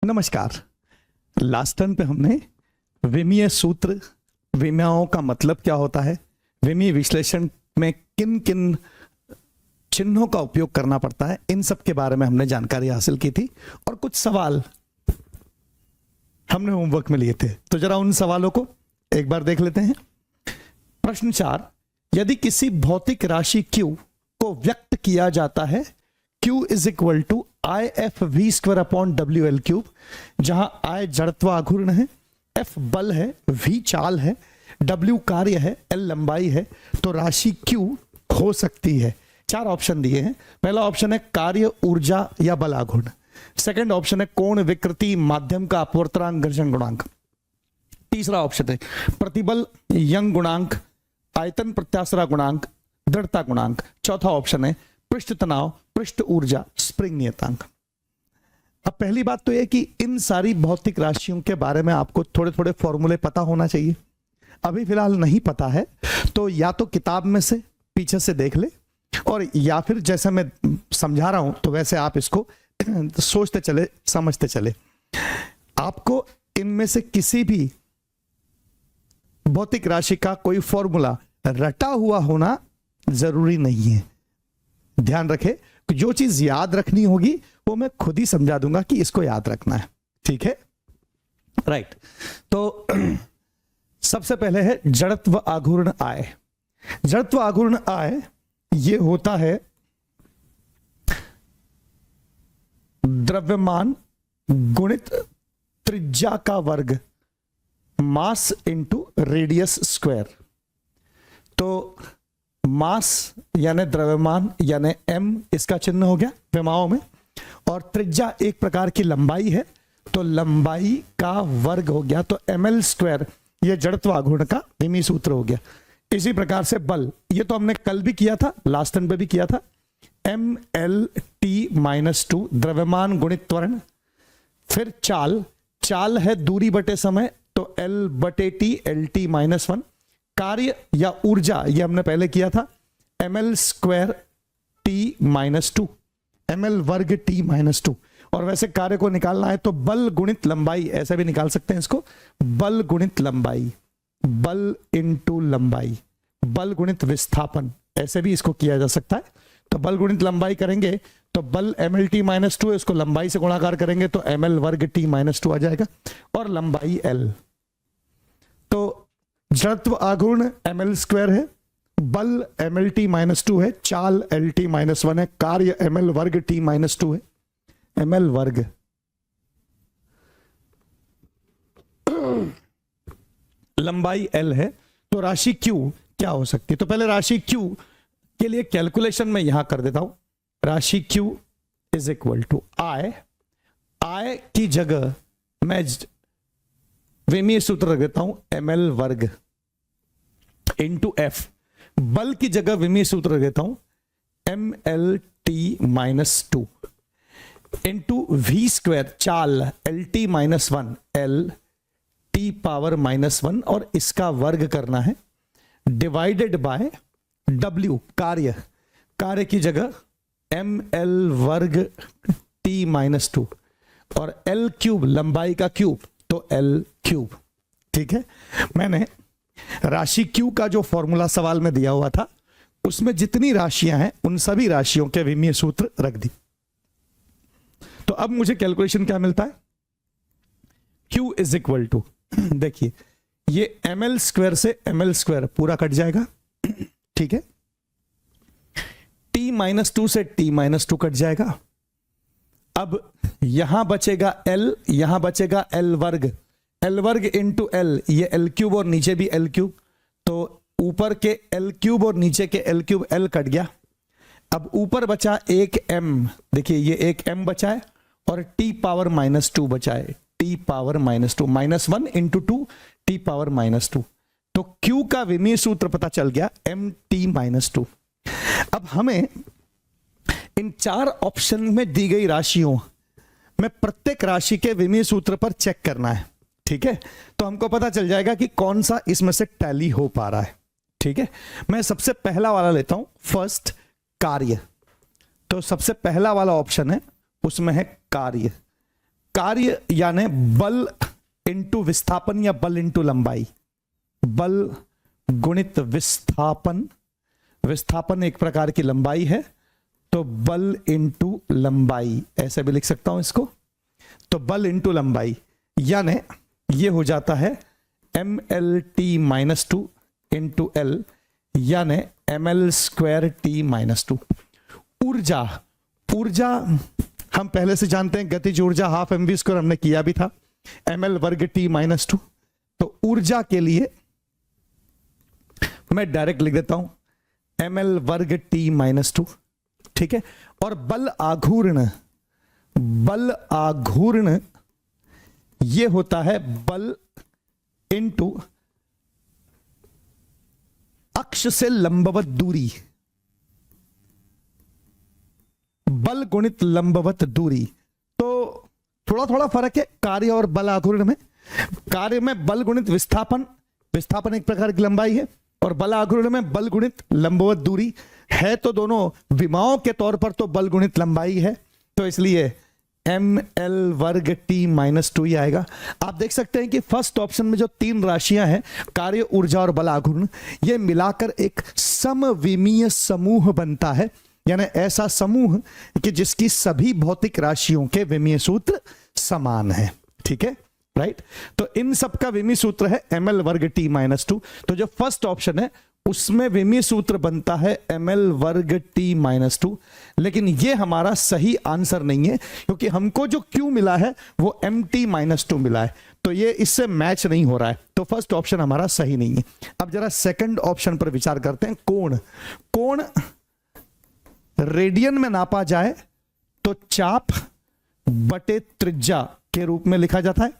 नमस्कार। Last turn पे हमने विमीय सूत्र, विमीयों का मतलब क्या होता है, विमीय विश्लेषण में किन किन चिन्हों का उपयोग करना पड़ता है, इन सब के बारे में हमने जानकारी हासिल की थी और कुछ सवाल हमने होमवर्क में लिए थे। तो जरा उन सवालों को एक बार देख लेते हैं। प्रश्न 4, यदि किसी भौतिक राशि Q को व्यक्त किया जाता है Q is equal to IF_v² upon WL³, जहां I जड़त्व आघूर्ण है, F बल है, V चाल है, W कार्य है, L लंबाई है, तो राशि Q हो सकती है। 4 ऑप्शन दिए हैं। पहला ऑप्शन है कार्य, ऊर्जा या बल आघूर्ण। सेकंड ऑप्शन है कोण, विकृति, माध्यम का अपवर्तनांक, घर्षण गुणांक। तीसरा ऑप्शन है प्रतिबल, यंग गुणांक, आयतन प्रत्याशरा गुणांक, दृढ़ता गुणांक। चौथा ऑप्शन है पृष्ठ तनाव, पृष्ठ ऊर्जा, स्प्रिंग नियतांक। अब पहली बात तो यह कि इन सारी भौतिक राशियों के बारे में आपको थोड़े थोड़े फॉर्मूले पता होना चाहिए। अभी फिलहाल नहीं पता है तो या तो किताब में से पीछे से देख ले, और या फिर जैसे मैं समझा रहा हूं तो वैसे आप इसको सोचते चले, समझते चले। आपको इनमें से किसी भी भौतिक राशि का कोई फॉर्मूला रटा हुआ होना जरूरी नहीं है। ध्यान रखे, जो चीज याद रखनी होगी वो मैं खुद ही समझा दूंगा कि इसको याद रखना है। ठीक है, राइट। तो सबसे पहले है जड़त्व आघूर्ण आय। जड़त्व आघूर्ण आय ये होता है द्रव्यमान गुणित त्रिज्या का वर्ग, मास इंटू रेडियस स्क्वायर। तो मास यानी द्रव्यमान यानी m, इसका चिन्ह हो गया विमाओं में, और त्रिज्या एक प्रकार की लंबाई है तो लंबाई का वर्ग हो गया, तो ml²। ये जड़त्व आघूर्ण का विमीय सूत्र हो गया। इसी प्रकार से बल, ये तो हमने कल भी किया था, लास्ट टर्न पे भी किया था, mLT-2 द्रव्यमान गुणित त्वरण। फिर चाल, चाल है दूरी बटे समय, तो L/T LT-1। कार्य या ऊर्जा, ये हमने पहले किया था, ml² T-2, ml वर्ग T-2। और वैसे कार्य को निकालना है तो बल गुणित लंबाई, ऐसा भी निकाल सकते हैं इसको, बल गुणित लंबाई, बल इंटू लंबाई, बल गुणित विस्थापन, ऐसे भी इसको किया जा सकता है। तो बल गुणित लंबाई करेंगे तो बल ml/T-2, इसको लंबाई से गुणाकार करेंगे तो ml वर्ग T-2 आ जाएगा, और लंबाई L। तो जड़त्व आघूर्ण ml² है, बल ml/T-2 है, चाल LT-1 है, कार्य ml वर्ग T-2 है, ml वर्ग। लंबाई L है, तो राशि Q क्या हो सकती है? तो पहले राशि Q के लिए कैलकुलेशन में यहां कर देता हूं। राशि Q is equal to I की जगह मैं विमीय सूत्र रख देता हूं ml वर्ग इंटू F। बल की जगह विमीय सूत्र रख देता हूं mLT-2 इंटू V², चाल LT-1 LT⁻⁻1, और इसका वर्ग करना है, डिवाइडेड बाय W कार्य, कार्य की जगह mL वर्ग T-2, और L³ लंबाई का क्यूब, तो L³। ठीक है, मैंने राशि Q का जो फॉर्मूला सवाल में दिया हुआ था उसमें जितनी राशियां हैं उन सभी राशियों के विमीय सूत्र रख दी। तो अब मुझे कैलकुलेशन क्या मिलता है? Q इज इक्वल टू, देखिए ये ml² से ml² पूरा कट जाएगा, ठीक है, T-2 से T-2 कट जाएगा। अब यहां बचेगा L, यहां बचेगा L वर्ग, L वर्ग इंटू L, ये L³ और नीचे भी L³, तो ऊपर के L³ और नीचे के L³ L कट गया। अब ऊपर बचा एक M, देखिए ये एक M बचा है, और T⁻⁻2 बचा है, T⁻⁻2 -1 इंटू 2 T⁻⁻2। तो Q का विमीय सूत्र पता चल गया MT-2। अब हमें इन 4 ऑप्शन में दी गई राशियों में प्रत्येक राशि के विमीय सूत्र पर चेक करना है। ठीक है, तो हमको पता चल जाएगा कि कौन सा इसमें से टैली हो पा रहा है। ठीक है, मैं सबसे पहला वाला लेता हूं, फर्स्ट कार्य। तो सबसे पहला वाला ऑप्शन है, उसमें है कार्य। कार्य यानी बल इंटू विस्थापन या बल इंटू लंबाई, बल गुणित विस्थापन, विस्थापन एक प्रकार की लंबाई है तो बल इंटू लंबाई, ऐसे भी लिख सकता हूं इसको। तो बल इंटू लंबाई यानी ये हो जाता है mlt-2 इंटू एल यानी ml²t-2। ऊर्जा, ऊर्जा हम पहले से जानते हैं, गतिज ऊर्जा हाफ mv² हमने किया भी था, ml²t-2। तो ऊर्जा के लिए मैं डायरेक्ट लिख देता हूं ml²t-2, ठीक है। और बल आघूर्ण, बल आघूर्ण ये होता है बल इंटू अक्ष से लंबवत दूरी, बल गुणित लंबवत दूरी। तो थोड़ा थोड़ा फर्क है कार्य और बल आघूर्ण में। कार्य में बल गुणित विस्थापन, विस्थापन एक प्रकार की लंबाई है, और बल आघूर्ण में बल गुणित लंबवत दूरी है। तो दोनों विमाओं के तौर पर तो बल गुणित लंबाई है, तो इसलिए ml²t-2 ही आएगा। आप देख सकते हैं कि फर्स्ट ऑप्शन में जो तीन राशियां हैं, कार्य, ऊर्जा और बल आघूर्ण, ये मिलाकर एक समविमीय समूह बनता है, यानी ऐसा समूह कि जिसकी सभी भौतिक राशियों के विमीय सूत्र समान है, ठीक है, राइट। तो इन सब का विमीय सूत्र है ml²t-2। तो जो फर्स्ट ऑप्शन है उसमें विमीय सूत्र बनता है ml²t-2, लेकिन ये हमारा सही आंसर नहीं है, क्योंकि हमको जो Q मिला है वो mt-2 मिला है, तो ये इससे मैच नहीं हो रहा है, तो फर्स्ट ऑप्शन हमारा सही नहीं है। अब जरा सेकंड ऑप्शन पर विचार करते हैं। कोण, कोण रेडियन में नापा जाए तो चाप बटे त्रिज्या के रूप में लिखा जाता है।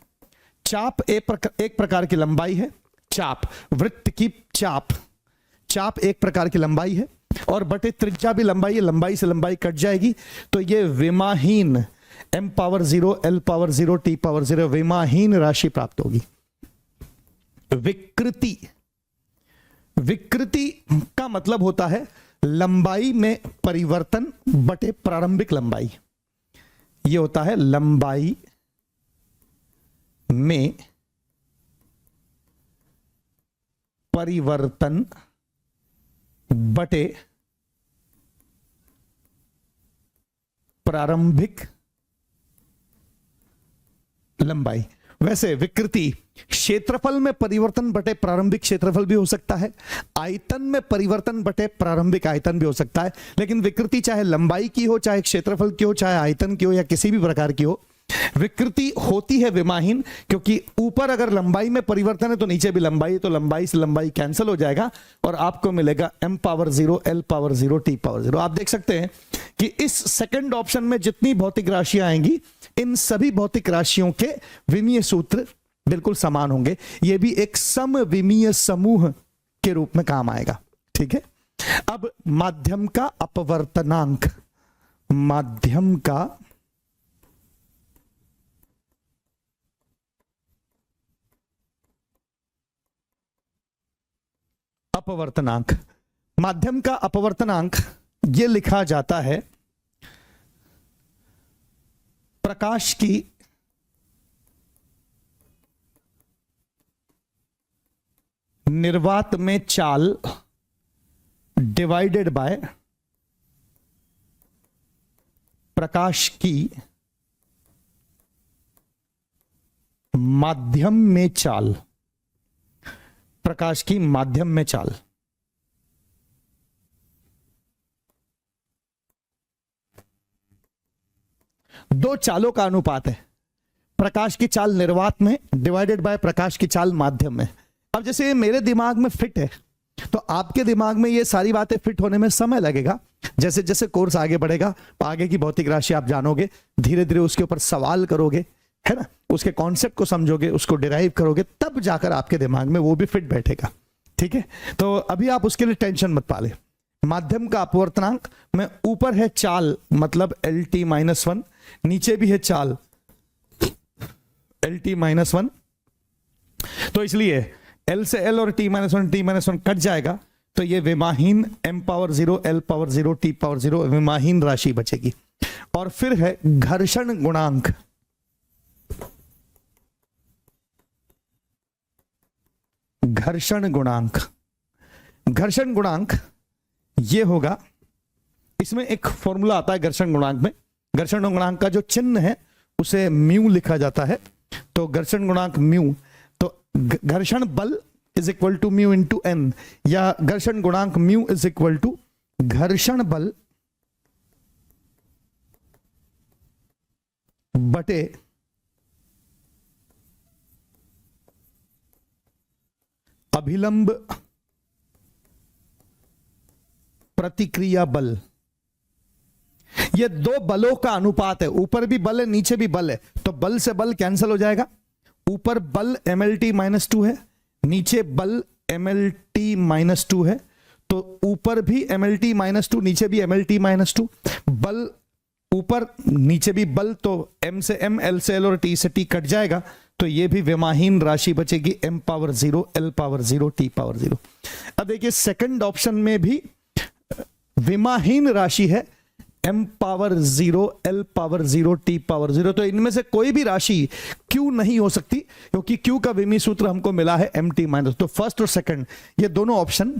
चाप एक प्रकार की लंबाई है, चाप वृत्त की चाप, चाप एक प्रकार की लंबाई है, और बटे त्रिज्या भी लंबाई है, लंबाई से लंबाई कट जाएगी, तो ये विमाहीन m⁻0 l⁻0 t⁻0 विमाहीन राशि प्राप्त होगी। विकृति, विकृति का मतलब होता है लंबाई में परिवर्तन बटे प्रारंभिक लंबाई। ये होता है लंबाई में परिवर्तन बटे प्रारंभिक लंबाई। वैसे विकृति क्षेत्रफल में परिवर्तन बटे प्रारंभिक क्षेत्रफल भी हो सकता है, आयतन में परिवर्तन बटे प्रारंभिक आयतन भी हो सकता है, लेकिन विकृति चाहे लंबाई की हो, चाहे क्षेत्रफल की हो, चाहे आयतन की हो, या किसी भी प्रकार की हो, विकृति होती है विमाहीन, क्योंकि ऊपर अगर लंबाई में परिवर्तन है तो नीचे भी लंबाई है, तो लंबाई से लंबाई कैंसिल हो जाएगा और आपको मिलेगा m⁻0 l⁻0 t⁻0। आप देख सकते हैं कि इस सेकंड ऑप्शन में जितनी भौतिक राशियां आएंगी, इन सभी भौतिक राशियों के विमीय सूत्र बिल्कुल समान होंगे। यह भी एक समविमीय समूह के रूप में काम आएगा, ठीक है। अब माध्यम का अपवर्तनांक, माध्यम का अपवर्तनांक, माध्यम का अपवर्तनांक यह लिखा जाता है प्रकाश की निर्वात में चाल डिवाइडेड बाय प्रकाश की माध्यम में चाल, प्रकाश की माध्यम में चाल। दो चालों का अनुपात है, प्रकाश की चाल निर्वात में डिवाइडेड बाय प्रकाश की चाल माध्यम में। अब जैसे मेरे दिमाग में फिट है, तो आपके दिमाग में ये सारी बातें फिट होने में समय लगेगा। जैसे जैसे कोर्स आगे बढ़ेगा, आगे की भौतिक राशि आप जानोगे, धीरे धीरे उसके ऊपर सवाल करोगे, है ना, उसके कॉन्सेप्ट को समझोगे, उसको डिराइव करोगे, तब जाकर आपके दिमाग में वो भी फिट बैठेगा, ठीक है। तो अभी आप उसके लिए टेंशन मत पाले। माध्यम का अपवर्तनांक में ऊपर है चाल मतलब LT-1, नीचे भी है चाल LT-1, तो इसलिए L से L और T-1 कट जाएगा, तो ये विमाहीन m⁻0 l⁻0 t⁻0 विमाहीन राशि बचेगी। और फिर है घर्षण गुणांक, घर्षण गुणांक। घर्षण गुणांक ये होगा, इसमें एक फॉर्मूला आता है घर्षण गुणांक में। घर्षण गुणांक का जो चिन्ह है उसे म्यू लिखा जाता है। तो घर्षण गुणांक म्यू, तो घर्षण बल is equal to mu into N, या घर्षण गुणांक म्यू इज इक्वल टू घर्षण बल बटे अभिलंब प्रतिक्रिया बल। ये दो बलों का अनुपात है, ऊपर भी बल है नीचे भी बल है, तो बल से बल कैंसिल हो जाएगा। ऊपर बल mlt माइनस 2 है, नीचे बल mlt माइनस 2 है, तो ऊपर भी mlt माइनस 2 नीचे भी mlt माइनस 2, बल ऊपर नीचे भी बल, तो m से m, l से l और t से t कट जाएगा, तो ये भी विमाहीन राशि बचेगी, m power 0, l power 0, t power 0। अब देखिए सेकंड ऑप्शन में भी विमाहीन राशि है, m power 0, l power 0, t power 0। तो इनमें से कोई भी राशि q नहीं हो सकती, क्योंकि q का विमीय सूत्र हमको मिला है mt माइनस। तो फर्स्ट और सेकंड ये दोनों ऑप्शन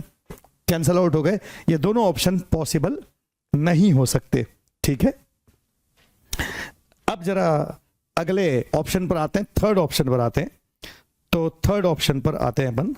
कैंसल आउट हो गए, ये दोनों ऑप्शन पॉसिबल नहीं हो सकते। ठीक है, अब जरा अगले ऑप्शन पर आते हैं, थर्ड ऑप्शन पर आते हैं। तो थर्ड ऑप्शन पर आते हैं अपन।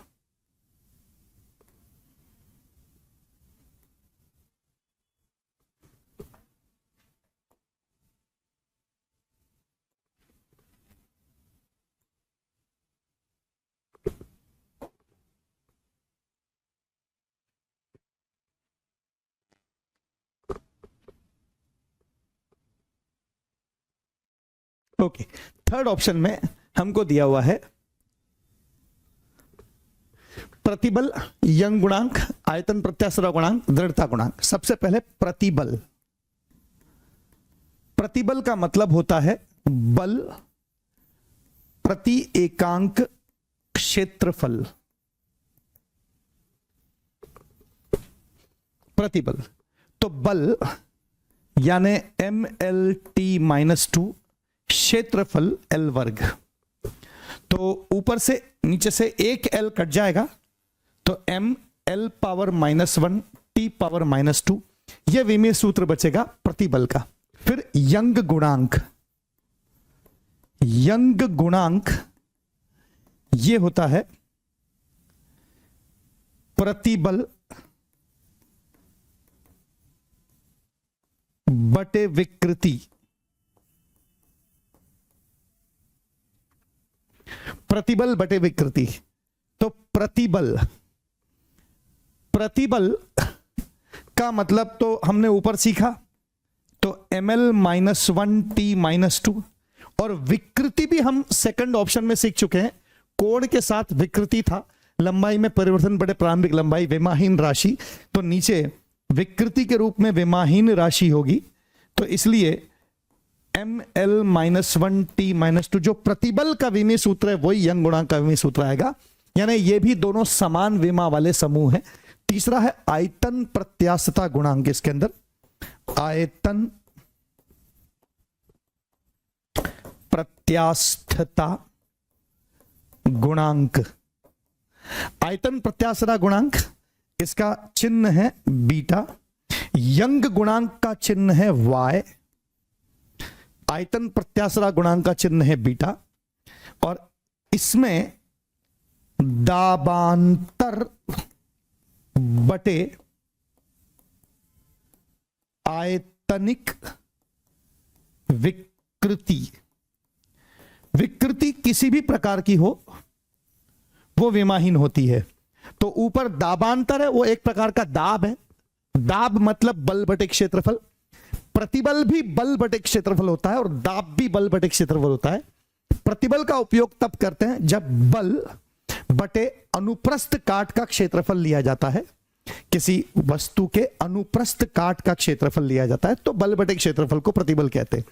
ओके, थर्ड ऑप्शन में हमको दिया हुआ है प्रतिबल, यंग गुणांक, आयतन प्रत्यास्थ गुणांक, दृढ़ता गुणांक। सबसे पहले प्रतिबल। प्रतिबल का मतलब होता है बल प्रति एकांक क्षेत्रफल। प्रतिबल तो बल यानी mlt माइनस 2, क्षेत्रफल l वर्ग। तो ऊपर से नीचे से एक l कट जाएगा, तो m l power minus 1, t power minus 2, यह विमीय सूत्र बचेगा प्रतिबल का। फिर यंग गुणांक। यंग गुणांक ये होता है प्रतिबल बटे विकृति। प्रतिबल बटे विकृति, तो प्रतिबल, प्रतिबल का मतलब तो हमने ऊपर सीखा, तो ml माइनस 1, t माइनस 2, और विकृति भी हम सेकंड ऑप्शन में सीख चुके हैं। कोण के साथ विकृति था, लंबाई में परिवर्तन बटे प्रारंभिक लंबाई, विमाहीन राशि, तो नीचे विकृति के रूप में विमाहीन राशि होगी। तो इसलिए ml माइनस 1, t माइनस 2, जो प्रतिबल का विमीय सूत्र है वही यंग गुणांक का विमीय सूत्र आएगा, यानी ये भी दोनों समान विमा वाले समूह हैं। तीसरा है आयतन प्रत्यास्थता गुणांक। इसके अंदर आयतन प्रत्यास्थता गुणांक। आयतन प्रत्यास्थता गुणांक, इसका चिन्ह है बीटा। यंग गुणांक का चिन्ह है y, आयतन प्रत्यास्थता गुणांक का चिन्ह है बीटा, और इसमें दाबांतर बटे आयतनिक विकृति। विकृति किसी भी प्रकार की हो वो विमाहीन होती है। तो ऊपर दाबांतर है, वो एक प्रकार का दाब है। दाब मतलब बल बटे क्षेत्रफल। प्रतिबल भी बल बटे क्षेत्रफल होता है और दाब भी बल बटे क्षेत्रफल होता है। प्रतिबल का उपयोग तब करते हैं जब बल बटे अनुप्रस्थ काट का क्षेत्रफल लिया जाता है। किसी वस्तु के अनुप्रस्थ काट का क्षेत्रफल लिया जाता है तो बल बटे क्षेत्रफल को प्रतिबल कहते हैं।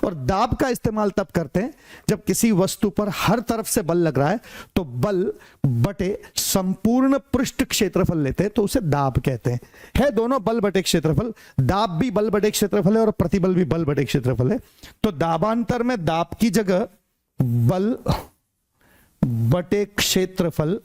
और दाब का इस्तेमाल तब करते हैं जब किसी वस्तु पर हर तरफ से बल लग रहा है, तो बल बटे संपूर्ण पृष्ठ क्षेत्रफल लेते हैं तो उसे दाब कहते हैं। है दोनों बल बटे क्षेत्रफल, दाब भी बल बटे क्षेत्रफल है और प्रतिबल भी बल बटे क्षेत्रफल है। तो दाबांतर में दाब की जगह बल बटे क्षेत्रफल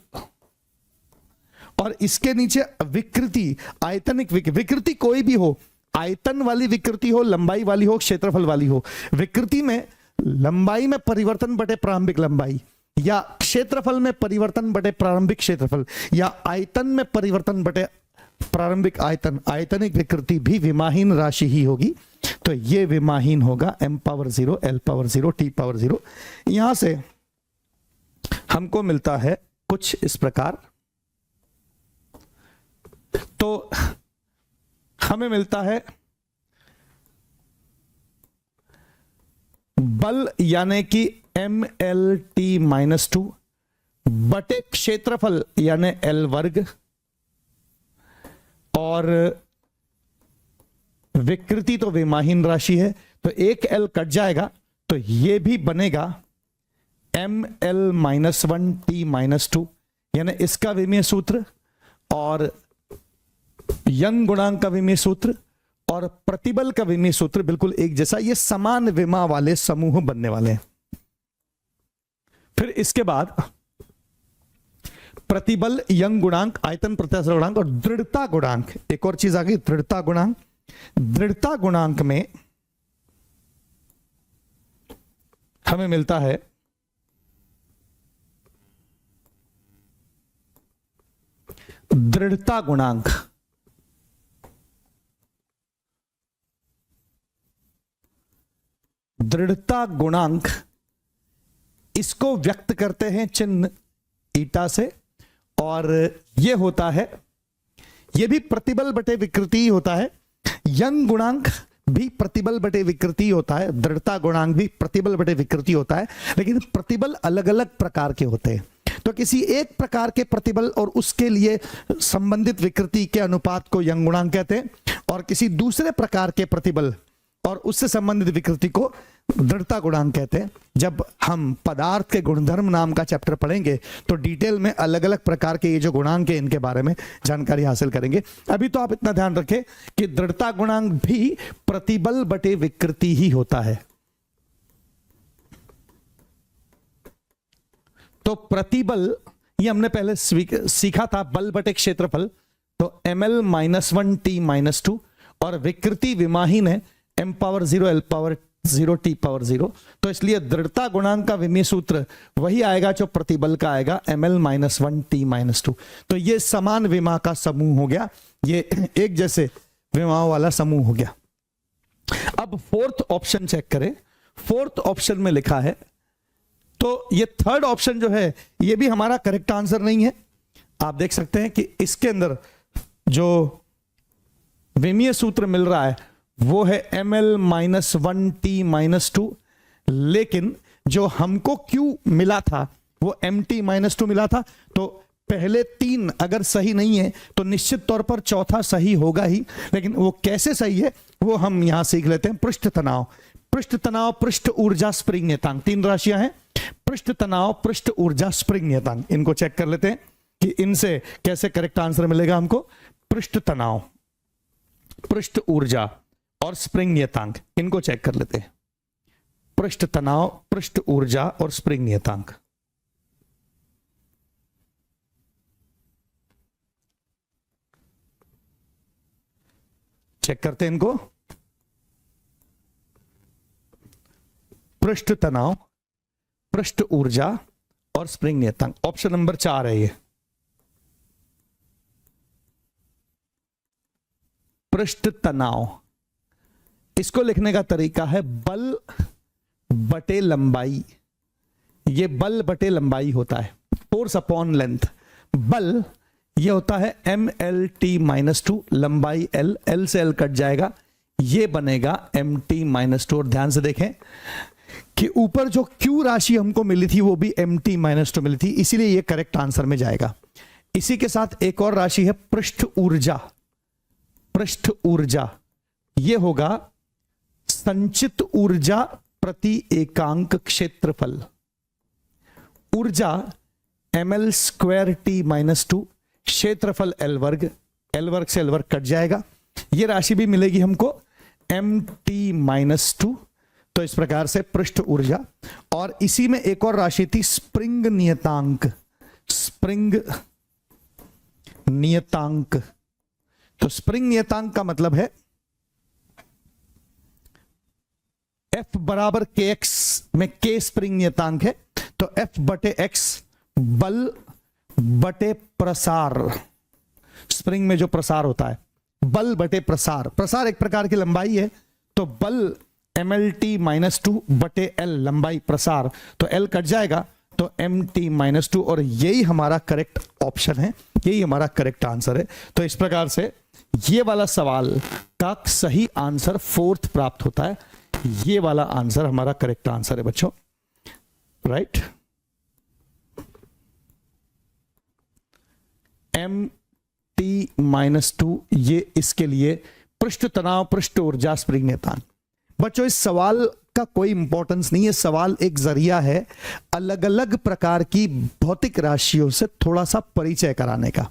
और इसके नीचे विकृति, आयतनिक विकृति कोई भी हो, आयतन वाली विकृति हो, लंबाई वाली हो, क्षेत्रफल वाली हो। विकृति में लंबाई में परिवर्तन बटे प्रारंभिक लंबाई, या क्षेत्रफल में परिवर्तन बटे प्रारंभिक क्षेत्रफल, या आयतन में परिवर्तन बटे प्रारंभिक आयतन, आयतनिक विकृति भी विमाहीन राशि ही होगी। तो ये विमाहीन होगा m power 0, l power 0, t power 0। यहां से हमको मिलता है कुछ इस प्रकार। तो हमें मिलता है बल यानी कि mlt-2 बटे क्षेत्रफल यानी l वर्ग, और विकृति तो विमाहीन राशि है तो एक l कट जाएगा, तो ये भी बनेगा ml-1t-2 यानी इसका विमीय सूत्र और यंग गुणांक का विमीय सूत्र और प्रतिबल का विमीय सूत्र बिल्कुल एक जैसा, ये समान विमा वाले समूह बनने वाले हैं। फिर इसके बाद प्रतिबल, यंग गुणांक, आयतन प्रत्यास्थ गुणांक और दृढ़ता गुणांक, एक और चीज आ गई दृढ़ता गुणांक। दृढ़ता गुणांक में हमें मिलता है दृढ़ता गुणांक, दृढ़ता गुणांक इसको व्यक्त करते हैं चिन्ह ईटा से, और यह होता है, यह भी प्रतिबल बटे विकृति ही होता है। यंग गुणांक भी प्रतिबल बटे विकृति होता है, दृढ़ता गुणांक भी प्रतिबल बटे विकृति होता है, लेकिन प्रतिबल अलग अलग प्रकार के होते हैं। तो किसी एक प्रकार के प्रतिबल और उसके लिए संबंधित विकृति के अनुपात को यंग गुणांक कहते हैं, और किसी दूसरे प्रकार के प्रतिबल और उससे संबंधित विकृति को दृढ़ता गुणांक कहते हैं। जब हम पदार्थ के गुणधर्म नाम का चैप्टर पढ़ेंगे तो डिटेल में अलग अलग प्रकार के ये जो गुणांक है इनके बारे में जानकारी हासिल करेंगे। अभी तो आप इतना ध्यान रखें कि दृढ़ता गुणांक भी प्रतिबल बटे विकृति ही होता है। तो प्रतिबल ये हमने पहले सीखा था, बल बटे क्षेत्रफल, तो ml-1t-2, और विकृति विमाहीन है m power 0, l power 0, t power 0। तो इसलिए दृढ़ता गुणांक का विमीय सूत्र वही आएगा जो प्रतिबल का आएगा, ml-1t-2। तो ये समान विमा का समूह हो गया, ये एक जैसे विमाओं वाला समूह हो गया। अब फोर्थ ऑप्शन चेक करें। फोर्थ ऑप्शन में लिखा है, तो ये थर्ड ऑप्शन जो है ये भी हमारा करेक्ट आंसर नहीं है। आप देख सकते हैं कि इसके अंदर जो विमीय सूत्र मिल रहा है वो है ml-1t-2, लेकिन जो हमको Q मिला था वो mt-2 मिला था। तो पहले तीन अगर सही नहीं है तो निश्चित तौर पर चौथा सही होगा ही, लेकिन वो कैसे सही है वो हम यहां सीख लेते हैं। पृष्ठ तनाव, पृष्ठ तनाव, पृष्ठ ऊर्जा, स्प्रिंग नियतांक, तीन राशियां हैं। पृष्ठ तनाव, पृष्ठ ऊर्जा, स्प्रिंग नियतांक, इनको चेक कर लेते हैं कि इनसे कैसे करेक्ट आंसर मिलेगा हमको। पृष्ठ तनाव, पृष्ठ ऊर्जा और स्प्रिंग नियतांक, इनको चेक कर लेते हैं। पृष्ठ तनाव, पृष्ठ ऊर्जा और स्प्रिंग नियतांक। चेक करते हैं इनको। पृष्ठ तनाव, पृष्ठ ऊर्जा और स्प्रिंग नियतांक, ऑप्शन नंबर 4 है ये। पृष्ठ तनाव, इसको लिखने का तरीका है बल बटे लंबाई। ये बल बटे लंबाई होता है, फोर्स अपॉन लेंथ। बल ये होता है mlt-2, लंबाई l, l से l कट जाएगा, ये बनेगा mt-2। और ध्यान से देखें कि ऊपर जो Q राशि हमको मिली थी वो भी mt-2 मिली थी, इसीलिए ये करेक्ट आंसर में जाएगा। इसी के साथ एक और राशि है पृष्ठ ऊर्जा। पृष्ठ ऊर्जा ये होगा संचित ऊर्जा प्रति एकांक क्षेत्रफल। ऊर्जा ml²t-2, क्षेत्रफल l वर्ग, l वर्ग से l वर्ग कट जाएगा, ये राशि भी मिलेगी हमको mt-2। तो इस प्रकार से पृष्ठ ऊर्जा, और इसी में एक और राशि थी स्प्रिंग नियतांक। स्प्रिंग नियतांक। तो स्प्रिंग नियतांक का मतलब है F बराबर के एक्स में के स्प्रिंग नियतांक है, तो F बटे एक्स बल बटे प्रसार, स्प्रिंग में जो प्रसार होता है, बल बटे प्रसार, प्रसार एक प्रकार की लंबाई है, तो बल mlt माइनस टू बटे l, लंबाई प्रसार, तो l कट जाएगा तो mt माइनस टू, और यही हमारा करेक्ट ऑप्शन है, यही हमारा करेक्ट आंसर है। तो इस प्रकार से ये वाला सवाल का सही आंसर 4th प्राप्त होता है, ये वाला आंसर हमारा करेक्ट आंसर है बच्चों, राइट। mt माइनस टू, ये इसके लिए पृष्ठ तनाव, पृष्ठ ऊर्जा, स्प्रिंग नियतांक। बच्चों इस सवाल का कोई इंपॉर्टेंस नहीं है, सवाल एक जरिया है अलग अलग प्रकार की भौतिक राशियों से थोड़ा सा परिचय कराने का,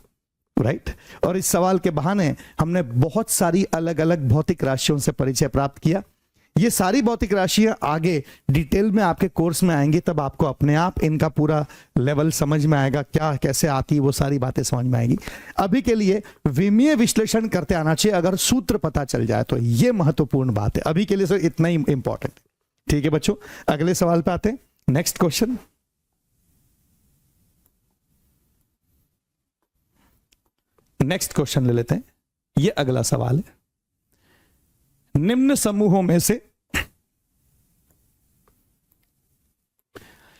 राइट। और इस सवाल के बहाने हमने बहुत सारी अलग अलग भौतिक राशियों से परिचय प्राप्त किया। ये सारी भौतिक राशियां आगे डिटेल में आपके कोर्स में आएंगी, तब आपको अपने आप इनका पूरा लेवल समझ में आएगा, क्या कैसे आती है वो सारी बातें समझ में आएगी। अभी के लिए विमीय विश्लेषण करते आना चाहिए, अगर सूत्र पता चल जाए तो ये महत्वपूर्ण बात है। अभी के लिए सर इतना ही इंपॉर्टेंट, ठीक है बच्चों। अगले सवाल पे आते हैं, नेक्स्ट क्वेश्चन। नेक्स्ट क्वेश्चन ले लेते हैं, ये अगला सवाल है। निम्न समूहों में से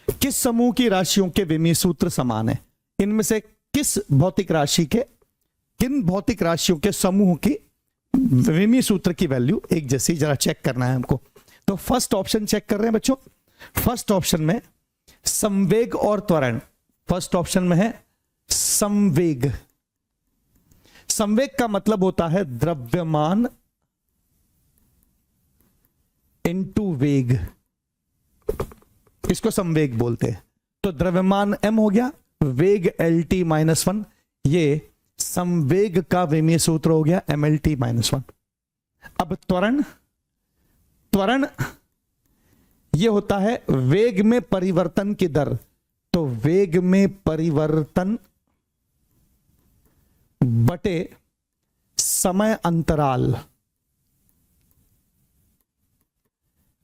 किस समूह की राशियों के विमीय सूत्र समान है? इनमें से किस भौतिक राशि के, किन भौतिक राशियों के समूह की विमीय सूत्र की वैल्यू एक जैसी, जरा चेक करना है हमको। तो फर्स्ट ऑप्शन चेक कर रहे हैं बच्चों। फर्स्ट ऑप्शन में संवेग और त्वरण, फर्स्ट ऑप्शन में है संवेग। संवेग का मतलब होता है द्रव्यमान इनटू वेग, इसको संवेग बोलते हैं। तो द्रव्यमान m हो गया, वेग lt माइनस वन, ये संवेग का विमीय सूत्र हो गया mlt माइनस वन। अब त्वरण, त्वरण ये होता है वेग में परिवर्तन की दर, तो वेग में परिवर्तन बटे समय अंतराल,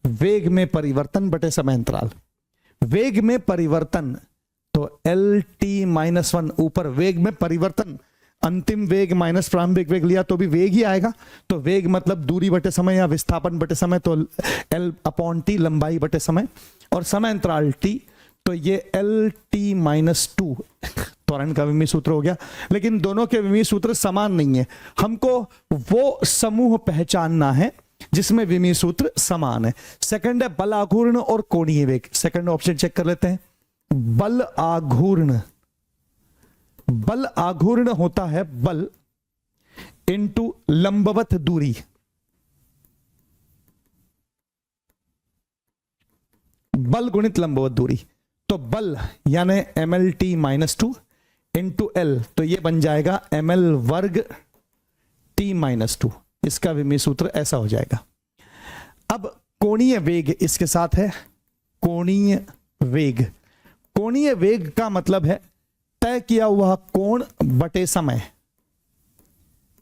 वेग में परिवर्तन बटे समय अंतराल। वेग में परिवर्तन तो एल टी माइनस वन, ऊपर वेग में परिवर्तन, अंतिम वेग माइनस प्रारंभिक वेग लिया तो भी वेग ही आएगा। तो वेग मतलब दूरी बटे समय या विस्थापन बटे समय, तो एल अपॉन टी, लंबाई बटे समय, और समय अंतराल टी, तो ये एल टी माइनस टू त्वरण का विमीय सूत्र हो गया। लेकिन दोनों के विमीय सूत्र समान नहीं है, हमको वो समूह पहचानना है जिसमें विमीय सूत्र समान है। सेकंड है बल आघूर्ण और कोणीय वेग। सेकंड ऑप्शन चेक कर लेते हैं। बल आघूर्ण, बल आघूर्ण होता है बल इनटू लंबवत दूरी, बल गुणित लंबवत दूरी। तो बल यानी mlt minus two into L, तो ये बन जाएगा ml वर्ग t माइनस टू, इसका विमीय सूत्र ऐसा हो जाएगा। अब कोणीय वेग इसके साथ है, कोणीय वेग। कोणीय वेग का मतलब है तय किया हुआ कोण बटे समय,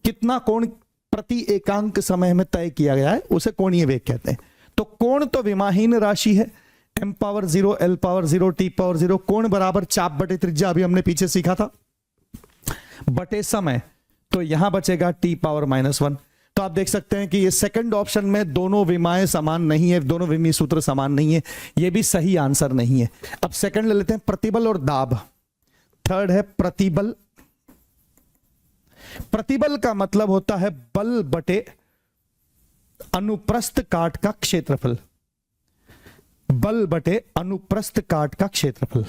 कितना कोण प्रति एकांक समय में तय किया गया है उसे कोणीय वेग कहते हैं। तो कोण तो विमाहीन राशि है, m power 0 l power 0 t power 0, कोण बराबर चाप बटे त्रिज्या, अभी हमने पीछे सीखा था, बटे समय, तो यहां बचेगा t पावर माइनस वन। तो आप देख सकते हैं कि ये सेकंड ऑप्शन में दोनों विमाएं समान नहीं है, दोनों विमीय सूत्र समान नहीं है, ये भी सही आंसर नहीं है। अब सेकंड ले लेते हैं, प्रतिबल और दाब। थर्ड है प्रतिबल। प्रतिबल का मतलब होता है बल बटे अनुप्रस्थ काट का क्षेत्रफल, बल बटे अनुप्रस्थ काट का क्षेत्रफल।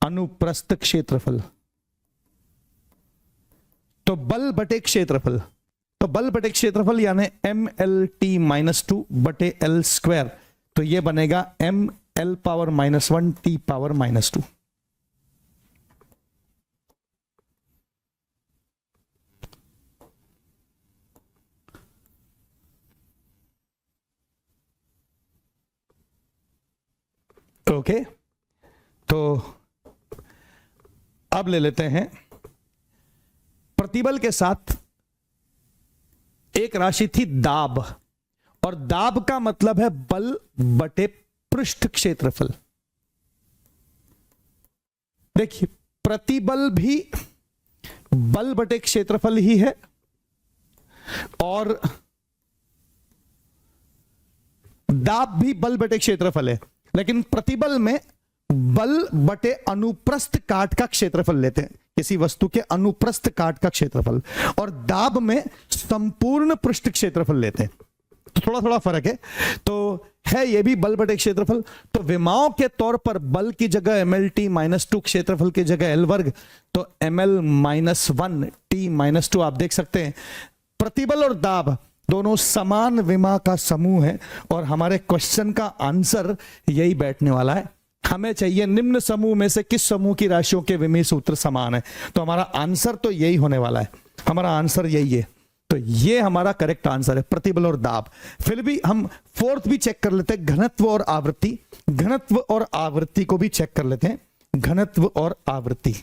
अनुप्रस्थ क्षेत्रफल, तो बल बटे क्षेत्रफल, तो बल बटे क्षेत्रफल यानी M L T minus two बटे एल स्क्वायर, तो यह बनेगा M L power minus one T power minus two. Okay, तो अब ले लेते हैं प्रतिबल के साथ एक राशि थी दाब, और दाब का मतलब है बल बटे पृष्ठ क्षेत्रफल। देखिए, प्रतिबल भी बल बटे क्षेत्रफल ही है, और दाब भी बल बटे क्षेत्रफल है, लेकिन प्रतिबल में बल बटे अनुप्रस्थ काट का क्षेत्रफल लेते हैं, किसी वस्तु के अनुप्रस्थ काट का क्षेत्रफल, और दाब में संपूर्ण पृष्ठ क्षेत्रफल लेते हैं। तो थोड़ा थोड़ा फर्क है, तो है ये भी बल बटे क्षेत्रफल। तो विमाओं के तौर पर बल की जगह mlt-2, क्षेत्रफल की जगह L वर्ग, तो ml-1 t-2 आप देख सकते हैं। प्रतिबल और दाब दोनों समान विमा का समूह है, और हमारे क्वेश्चन का आंसर यही बैठने वाला है। हमें चाहिए निम्न समूह में से किस समूह की राशियों के विमीय सूत्र समान है, तो हमारा आंसर तो यही होने वाला है, हमारा आंसर यही है। तो ये हमारा करेक्ट आंसर है, प्रतिबल और दाब। फिर भी हम फोर्थ भी चेक कर लेते हैं, घनत्व और आवृत्ति। घनत्व और आवृत्ति को भी चेक कर लेते हैं, घनत्व और आवृत्ति,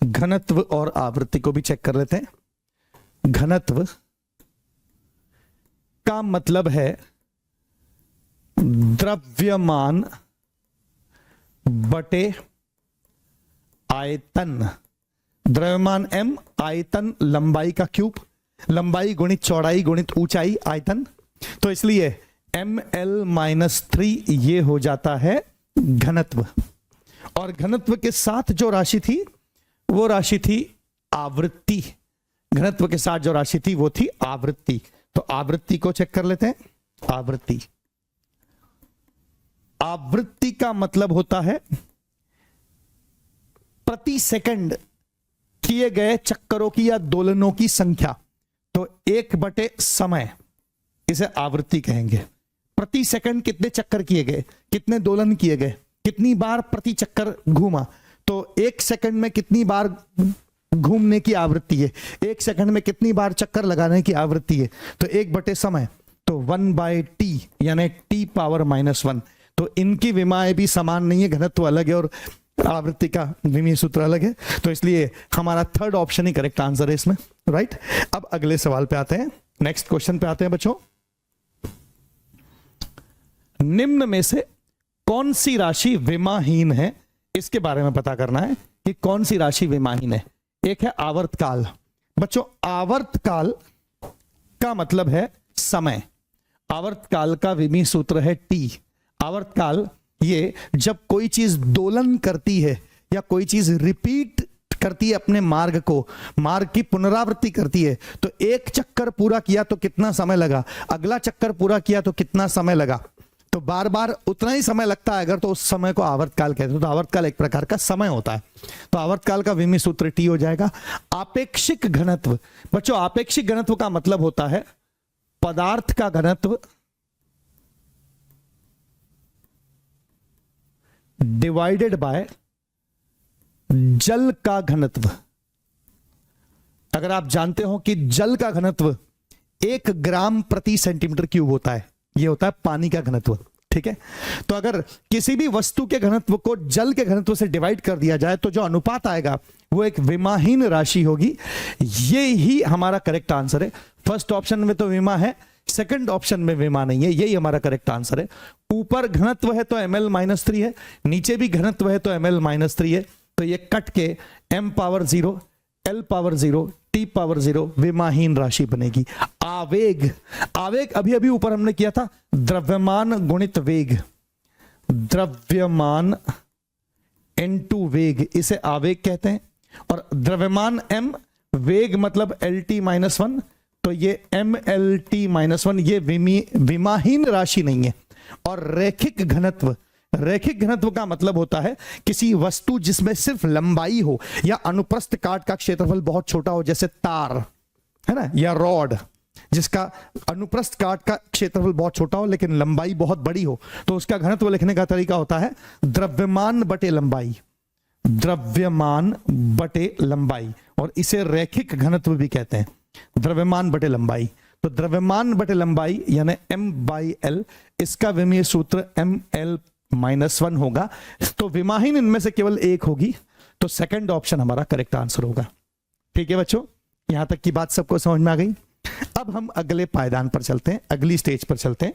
घनत्व और आवृत्ति को भी चेक कर लेते हैं। घनत्व का मतलब है द्रव्यमान बटे आयतन। द्रव्यमान m, आयतन लंबाई का क्यूब, लंबाई गुणित चौड़ाई गुणित ऊंचाई, आयतन। तो इसलिए ml-3 ये हो जाता है घनत्व। और घनत्व के साथ जो राशि थी वो राशि थी आवृत्ति। घनत्व के साथ जो राशि थी वो थी आवृत्ति। तो आवृत्ति को चेक कर लेते हैं। आवृत्ति, आवृत्ति का मतलब होता है प्रति सेकंड किए गए चक्करों की या दोलनों की संख्या। तो 1 समय, इसे आवृत्ति कहेंगे। प्रति सेकंड कितने चक्कर किए गए, कितने दोलन किए गए, कितनी बार प्रति चक्कर घूमा, तो 1 सेकंड में कितनी बार घूमने की आवृत्ति है, 1 सेकंड में कितनी बार चक्कर लगाने की आवृत्ति है। तो 1 समय, तो 1/t यानी t⁻⁻1। तो इनकी विमाएं भी समान नहीं है, घनत्व अलग है और आवृत्ति का विमीय सूत्र अलग है। तो इसलिए हमारा थर्ड ऑप्शन ही करेक्ट आंसर है इसमें, राइट। अब अगले सवाल पे आते हैं, नेक्स्ट क्वेश्चन पे आते हैं बच्चों। निम्न में से कौन सी राशि विमाहीन है, इसके बारे में पता करना है कि कौन सी राशि विमाहीन है। एक है आवर्तकाल। बच्चों, आवर्तकाल का मतलब है समय। आवर्तकाल का विमीय सूत्र है t। आवर्तकाल ये जब कोई चीज दोलन करती है या कोई चीज रिपीट करती है अपने मार्ग को, मार्ग की पुनरावृत्ति करती है, तो एक चक्कर पूरा किया तो कितना समय लगा, अगला चक्कर पूरा किया तो कितना समय लगा, तो बार बार उतना ही समय लगता है अगर, तो उस समय को आवर्तकाल कहते हैं। तो आवर्तकाल एक प्रकार का समय होता है। तो आवर्तकाल का विमीय सूत्र t हो जाएगा। आपेक्षिक घनत्व। बच्चों, आपेक्षिक घनत्व का मतलब होता है पदार्थ का घनत्व डिवाइडेड बाय जल का घनत्व। अगर आप जानते हो कि जल का घनत्व 1 ग्राम प्रति सेंटीमीटर क्यूब होता है, यह होता है पानी का घनत्व, ठीक है। तो अगर किसी भी वस्तु के घनत्व को जल के घनत्व से डिवाइड कर दिया जाए तो जो अनुपात आएगा वो एक विमाहीन राशि होगी। ये ही हमारा करेक्ट आंसर है। फर्स्ट ऑप्शन में तो विमा है, सेकंड ऑप्शन में विमा नहीं है, यही हमारा करेक्ट आंसर है। ऊपर घनत्व है तो ml-3 है, नीचे भी घनत्व है तो ml-3 है। तो ये कट के m⁻0, l⁻0, t⁻0 विमाहीन राशि बनेगी। आवेग, आवेग अभी अभी ऊपर हमने किया था, द्रव्यमान गुणित वेग, द्रव्यमान इनटू वेग, इसे आवेग कहते हैं। और द्रव्यमान m, वेग मतलब lt-1, तो ये mlt-1 ये विमाहीन राशि नहीं है। और रैखिक घनत्व, रैखिक घनत्व का मतलब होता है किसी वस्तु जिसमें सिर्फ लंबाई हो या अनुप्रस्थ काट का क्षेत्रफल बहुत छोटा हो, जैसे तार है ना, या रॉड, जिसका अनुप्रस्थ काट का क्षेत्रफल बहुत छोटा हो लेकिन लंबाई बहुत बड़ी हो, तो उसका घनत्व लिखने का तरीका होता है द्रव्यमान बटे लंबाई, द्रव्यमान बटे लंबाई। और इसे रैखिक घनत्व भी कहते हैं, द्रव्यमान बटे लंबाई। तो द्रव्यमान बटे लंबाई यानी m/l, इसका विमीय सूत्र ml-1 होगा। तो विमाहीन इनमें से केवल एक होगी, तो सेकंड ऑप्शन हमारा करेक्ट आंसर होगा। ठीक है बच्चों, यहां तक की बात सबको समझ में आ गई। अब हम अगले पायदान पर चलते हैं, अगली स्टेज पर चलते हैं।